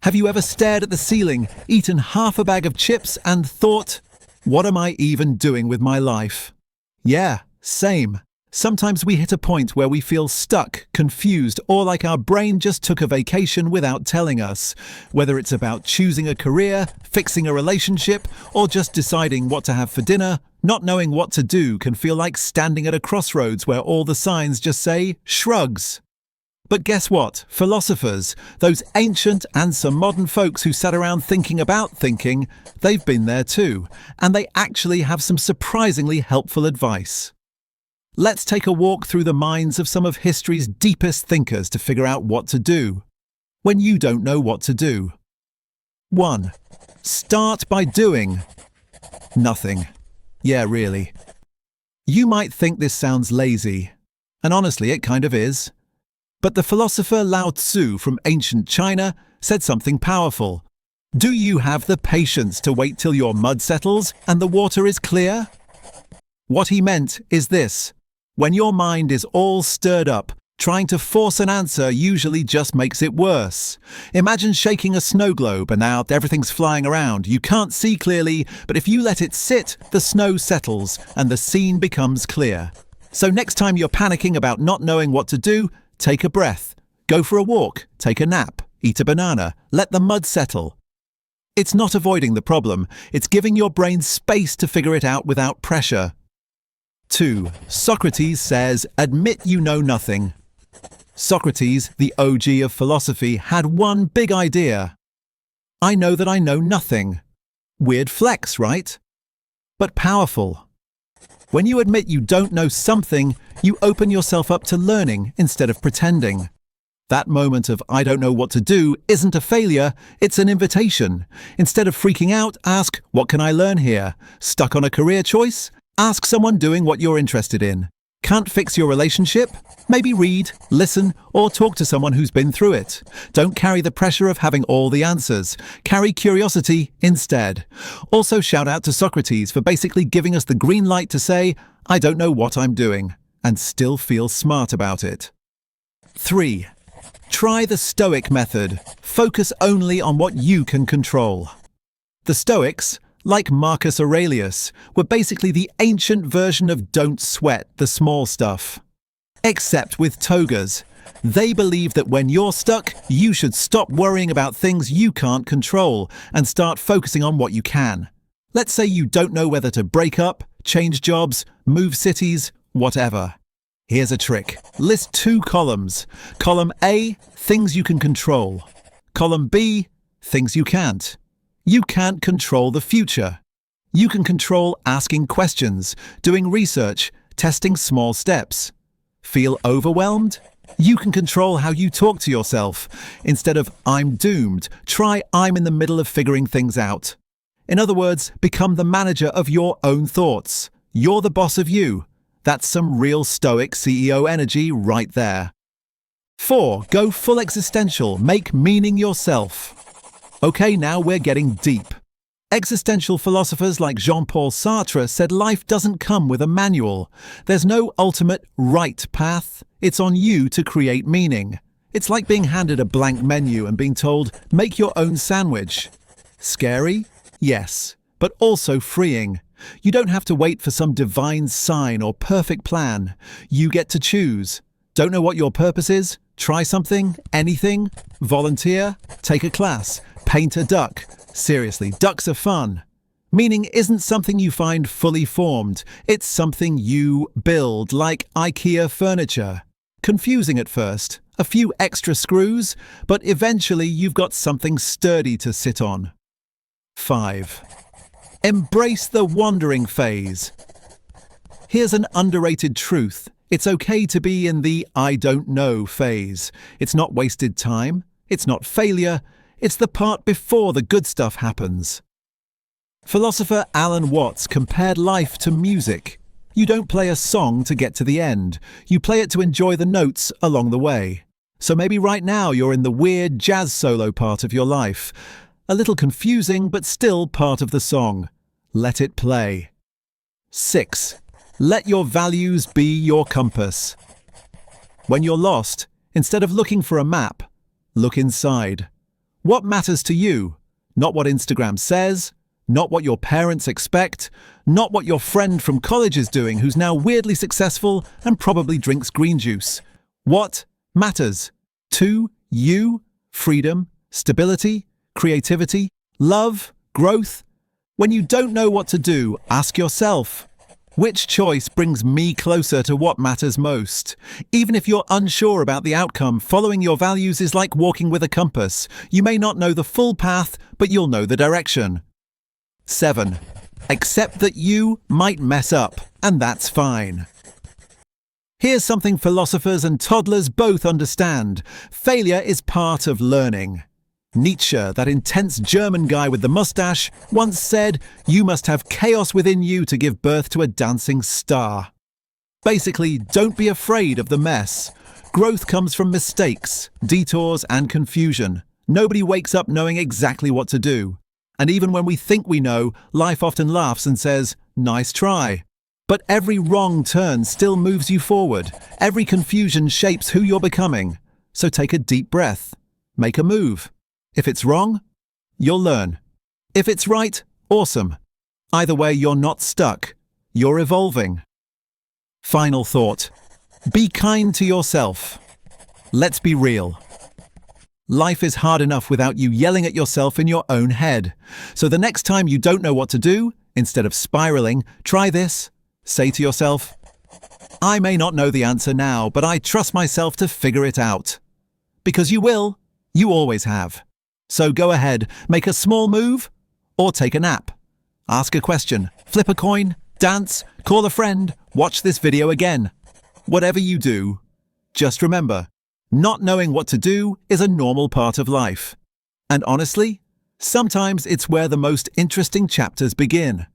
Have you ever stared at the ceiling, eaten half a bag of chips and thought, what am I even doing with my life? Yeah, same. Sometimes we hit a point where we feel stuck, confused, or like our brain just took a vacation without telling us. Whether it's about choosing a career, fixing a relationship, or just deciding what to have for dinner, not knowing what to do can feel like standing at a crossroads where all the signs just say, shrugs. But guess what? Philosophers, those ancient and some modern folks who sat around thinking about thinking, they've been there too, and they actually have some surprisingly helpful advice. Let's take a walk through the minds of some of history's deepest thinkers to figure out what to do when you don't know what to do. 1. Start by doing nothing. Yeah, really. You might think this sounds lazy, and honestly, it kind of is. But the philosopher Lao Tzu from ancient China said something powerful. Do you have the patience to wait till your mud settles and the water is clear? What he meant is this. When your mind is all stirred up, trying to force an answer usually just makes it worse. Imagine shaking a snow globe and now everything's flying around. You can't see clearly, but if you let it sit, the snow settles and the scene becomes clear. So next time you're panicking about not knowing what to do, take a breath, go for a walk, take a nap, eat a banana, let the mud settle. It's not avoiding the problem, it's giving your brain space to figure it out without pressure. 2. Socrates says, admit you know nothing. Socrates, the OG of philosophy, had one big idea. I know that I know nothing. Weird flex, right? But powerful. When you admit you don't know something, you open yourself up to learning instead of pretending. That moment of I don't know what to do isn't a failure, it's an invitation. Instead of freaking out, ask, what can I learn here? Stuck on a career choice? Ask someone doing what you're interested in. Can't fix your relationship? Maybe read, listen, or talk to someone who's been through it. Don't carry the pressure of having all the answers. Carry curiosity instead. Also, shout out to Socrates for basically giving us the green light to say, I don't know what I'm doing, and still feel smart about it. 3. Try the Stoic method. Focus only on what you can control. The Stoics, like Marcus Aurelius, were basically the ancient version of don't sweat the small stuff. Except with togas. They believe that when you're stuck, you should stop worrying about things you can't control and start focusing on what you can. Let's say you don't know whether to break up, change jobs, move cities, whatever. Here's a trick. List 2 columns. Column A, things you can control. Column B, things you can't. You can't control the future. You can control asking questions, doing research, testing small steps. Feel overwhelmed? You can control how you talk to yourself. Instead of I'm doomed, try I'm in the middle of figuring things out. In other words, become the manager of your own thoughts. You're the boss of you. That's some real Stoic CEO energy right there. 4. Go full existential. Make meaning yourself. Okay, now we're getting deep. Existential philosophers like Jean-Paul Sartre said life doesn't come with a manual. There's no ultimate right path. It's on you to create meaning. It's like being handed a blank menu and being told, make your own sandwich. Scary? Yes, but also freeing. You don't have to wait for some divine sign or perfect plan. You get to choose. Don't know what your purpose is? Try something, anything, volunteer, take a class, paint a duck. Seriously, ducks are fun. Meaning isn't something you find fully formed. It's something you build, like IKEA furniture. Confusing at first, a few extra screws, but eventually you've got something sturdy to sit on. 5. Embrace the wandering phase. Here's an underrated truth. It's okay to be in the I don't know phase. It's not wasted time. It's not failure. It's the part before the good stuff happens. Philosopher Alan Watts compared life to music. You don't play a song to get to the end. You play it to enjoy the notes along the way. So maybe right now you're in the weird jazz solo part of your life. A little confusing, but still part of the song. Let it play. 6. Let your values be your compass. When you're lost, instead of looking for a map, look inside. What matters to you? Not what Instagram says, not what your parents expect, not what your friend from college is doing who's now weirdly successful and probably drinks green juice. What matters to you? Freedom, stability, creativity, love, growth. When you don't know what to do, ask yourself, which choice brings me closer to what matters most? Even if you're unsure about the outcome, following your values is like walking with a compass. You may not know the full path, but you'll know the direction. 7. Accept that you might mess up, and that's fine. Here's something philosophers and toddlers both understand. Failure is part of learning. Nietzsche, that intense German guy with the mustache, once said, "You must have chaos within you to give birth to a dancing star." Basically, don't be afraid of the mess. Growth comes from mistakes, detours, and confusion. Nobody wakes up knowing exactly what to do. And even when we think we know, life often laughs and says, "Nice try." But every wrong turn still moves you forward. Every confusion shapes who you're becoming. So take a deep breath. Make a move. If it's wrong, you'll learn. If it's right, awesome. Either way, you're not stuck. You're evolving. Final thought. Be kind to yourself. Let's be real. Life is hard enough without you yelling at yourself in your own head. So the next time you don't know what to do, instead of spiraling, try this. Say to yourself, I may not know the answer now, but I trust myself to figure it out. Because you will. You always have. So go ahead, make a small move, or take a nap. Ask a question, flip a coin, dance, call a friend, watch this video again. Whatever you do, just remember, not knowing what to do is a normal part of life. And honestly, sometimes it's where the most interesting chapters begin.